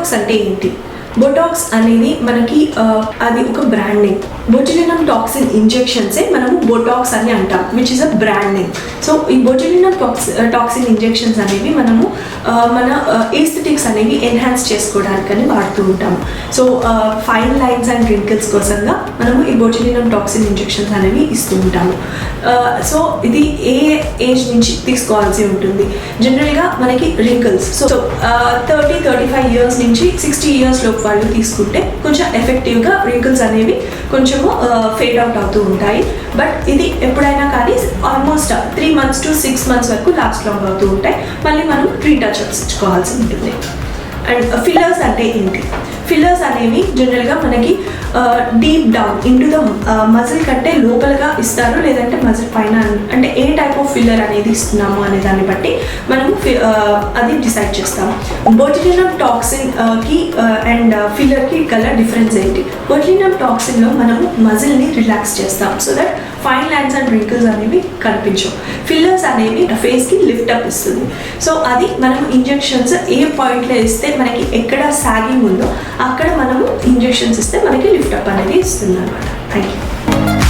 Botox అంటే ఏంటి? Botox అనేది మనకి అది ఒక బ్రాండ్ నేమ్. బొట్యులినం టాక్సిన్ ఇంజెక్షన్సే మనము బొటాక్స్ అని అంటాం, which is a brand name. So ఈ బొట్యులినం టాక్సిన్ ఇంజెక్షన్స్ అనేవి మనము మన ఏస్థెటిక్స్ అనేవి ఎన్హాన్స్ చేసుకోవడానికని వాడుతూ ఉంటాము. So fine lines and wrinkles కోసంగా మనము ఈ బొట్యులినం టాక్సిన్ ఇంజెక్షన్స్ అనేవి ఇస్తూ ఉంటాము. సో ఇది ఏ ఏజ్ నుంచి తీసుకోవాల్సి ఉంటుంది? జనరల్గా మనకి రింకిల్స్, సో 30-35 ఇయర్స్ నుంచి 60 ఇయర్స్ లోపు వాళ్ళు తీసుకుంటే కొంచెం ఎఫెక్టివ్గా రింకిల్స్ అనేవి కొంచెము ఫేడ్ అవుట్ అవుతూ ఉంటాయి. బట్ ఇది ఎప్పుడైనా కానీ ఆల్మోస్ట్ 3 months to 6 months వరకు లాస్ట్ లాంగ్ అవుతూ ఉంటాయి. మళ్ళీ మనం రీటచ్అప్స్ ఇచ్చుకోవాల్సి ఉంటుంది. అండ్ ఫిల్లర్స్ అంటే ఏంటి? ఫిల్లర్స్ అనేవి జనరల్గా మనకి deep down into the muscle కంటే లోపలగా ఇస్తారు, లేదంటే మజిల్ పైన, అంటే ఏ టైప్ ఆఫ్ ఫిల్లర్ అనేది ఇస్తున్నాము అనే దాన్ని బట్టి మనము అది డిసైడ్ చేస్తాము. బొట్యులినం టాక్సిన్కి అండ్ ఫిల్లర్కి కలర్ డిఫరెన్స్ ఏంటి? బొట్యులినం టాక్సిన్లో మనము మజిల్ని రిలాక్స్ చేస్తాం so that fine lines and wrinkles అనేవి కనిపించవు. ఫిల్లర్స్ అనేవి ఫేస్కి లిఫ్టప్ ఇస్తుంది. సో అది మనం ఇంజెక్షన్స్ ఏ పాయింట్లో ఇస్తే మనకి ఎక్కడ సాగింగ్ ఉందో అక్కడ మనము ఇంజెక్షన్స్ ఇస్తే మనకి లిఫ్టప్ అనేది ఇస్తుంది అనమాట. Thank you.